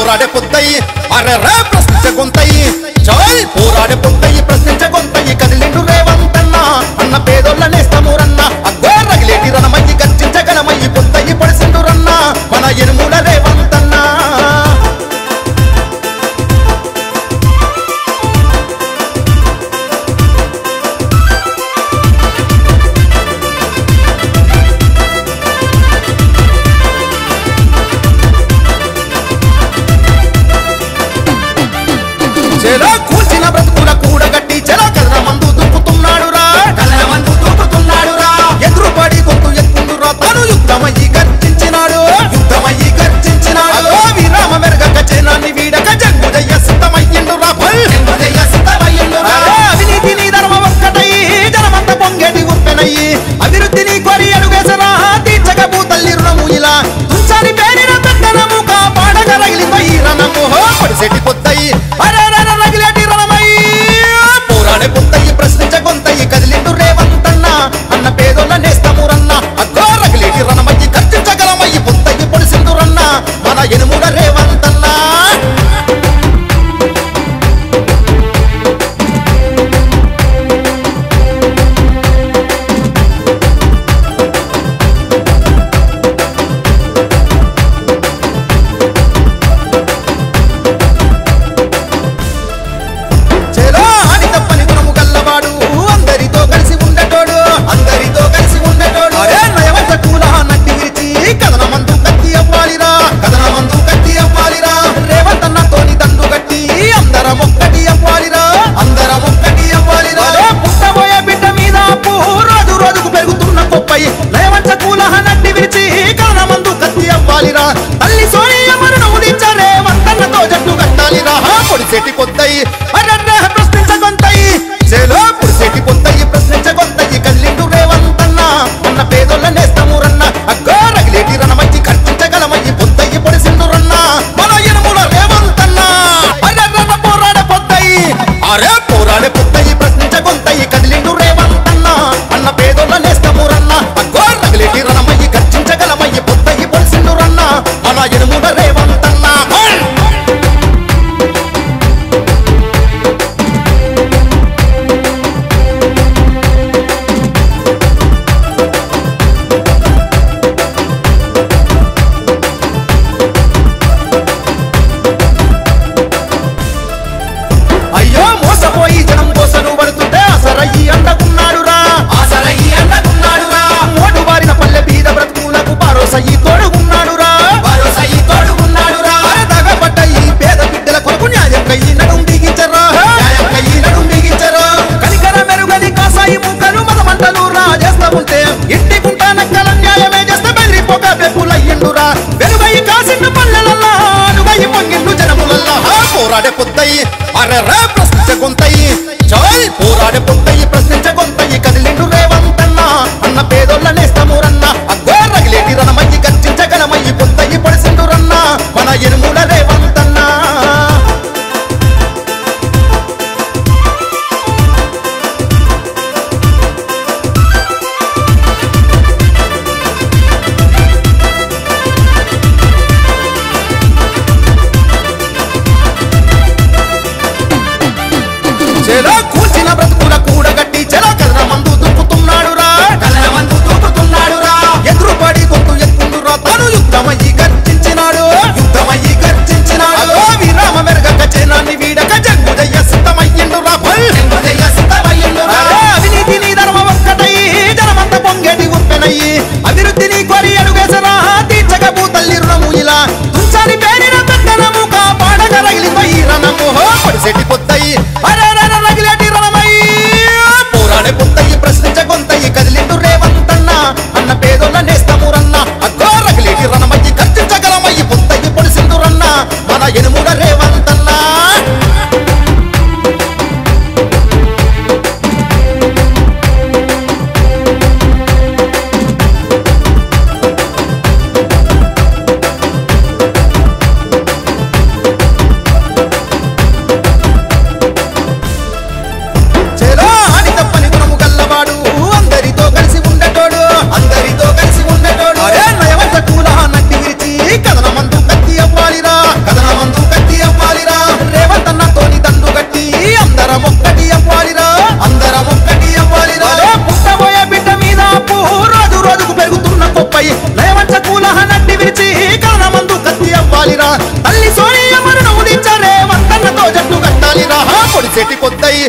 పోరాడే పొద్దయి అరే రే ప్రశ్నించే గొంతయి జై పోరాడే పొద్దయి ప్రశ్నించే గొంతయి కదిలిండు రేవంతన్న అన్న పేదోళ్ళ నేస్తమూరన్న అగ్గో రగిలేటి రణమయ్యి గర్జించే గణమయ్యి పొద్దయి పొడిసిండు రన్న మన ఎనుముల రేవంతన్న చెలో కూల్చిన బ్రతుకుల కూడగట్టి చెల కదన మందు దూకుతున్నాడురా ఎదురుపడి గొంతు ఎత్తుండురా తను యుద్ధమయ్యి గర్జించినాడు విరామ మెరగక జనాన్ని వీడక జంగుదయ్య సిద్ధమయ్యిండురా అవినీతిని ధర్మ ఒక్కటై జనమంత పొంగేటి ఉప్పెనయ్యి అభివృద్ధిని కొరి అడుగేసరా తీర్చక భూతల్లి రుణము ఇలా తుంచని పేరిన పెద్దనము కాపాడగ రగిలిపోయి రణము పొడిసెట్టి పొద్దయి పొద్దయి ప్రశ్నించే గొంతయి కదిలిండు రేవంతన్న అన్న పేదోళ్ళ నేస్తమూరన్న అగ్గో రగిలేటి రణమయ్యి గర్జించగలమయ్యి పొద్దయి పొడిసిండు రన్న మన ఎనుముల రేవంతన్న తల్లి సోనియా మరణం ఉదించరే వంతన్నతో జట్టు కట్టాలిరా పొడిసేటి పొద్దయి అర్రర్ర ప్రశ్నించ గొంతయి చెలో పొడిసేటి పొద్దయి ప్రశ్నించ గొంతయి కదిలిండు రేవంతన్న అన్న పేదోళ్ళ నేస్తమూరన్న అగ్గో రగిలేటి రణమయ్యి ఖర్చించగలమయ్యి పొద్దయి పొడిసిండు రన్న మన ఎనుముల రేవంతన్న అర్రర్ర పోరాడే పొద్దయి అరే పోరాడే పొద్దయి ప్రశ్నించ గొంతయి కదిలిండు రేవంతన్న అన్న పేదోళ్ళ నేస్తమూరన్న అగ్గో రగిలేటి రణమయ్యి ఖర్చించగలమయ్యి పొద్దయి పొడిసిండు రన్న మన ఎనుముల రేవంతన్న అయ్యో మోసపోయి జనం కోసను పడుతుంటే అసరయ్యి అండకున్నాడురా మోటు బారిన పల్లె బీద బ్రతుకులకు భరోసయ్యి తోడుగున్నాడురా దగపడ్డ ఈ పేద బిడ్డల కొరకు న్యాయం కయ్యి నడుం బిగించరా కనికర మెరుగని కాసాయి ముక్కలు మదమంటలు రాజేస్తా ఉంటే ఇంటి గుంటానక్కల న్యాయమే చేస్తే బెదిరిపోక బెప్పులయ్యిండురా వెలుగయి కాసిండు పల్లెలల్లా అనుగయి పొంగిండు జనములల్లా పోరాడే పొద్దయి అరెర్ర ప్రశ్నించే గొంతయి జై పోరాడే పొద్దయి ప్రశ్నించే గొంతయి కదిలిండు రేవంతన్న అన్న పేదోళ్ళ నేస్తమూరన్న అగ్గో రగిలేటి రణమయ్యి గర్జించగలమయ్యి పొద్దయి పొడిసిండు రన్న మన ఎనుముల రేవంతన్న చెలో కూల్చిన బ్రతుకుల కూడగట్టి చెల కదన మందు దూకుతున్నాడురా ఎదురుపడి గొంతు ఎత్తుండురా తను యుద్ధమయ్యి గర్జించినాడు విరామ మెరగక జనాన్ని వీడక జంగుదయ్య సిద్ధమయ్యిండురా అవినీతిని ధర్మ ఒక్కటై జనమంత పొంగేటి ఉప్పెనయ్యి అభివృద్ధిని కొరి అడుగేసరా తీర్చక భూతల్లి రుణము ఇలా తుంచని పేరిన పెద్దనము కాపాడగ రగిలిపోయి రణము పొడిసెట్టి పొద్దయి అరే రగిలేటి పొడిసేటి పొద్దయి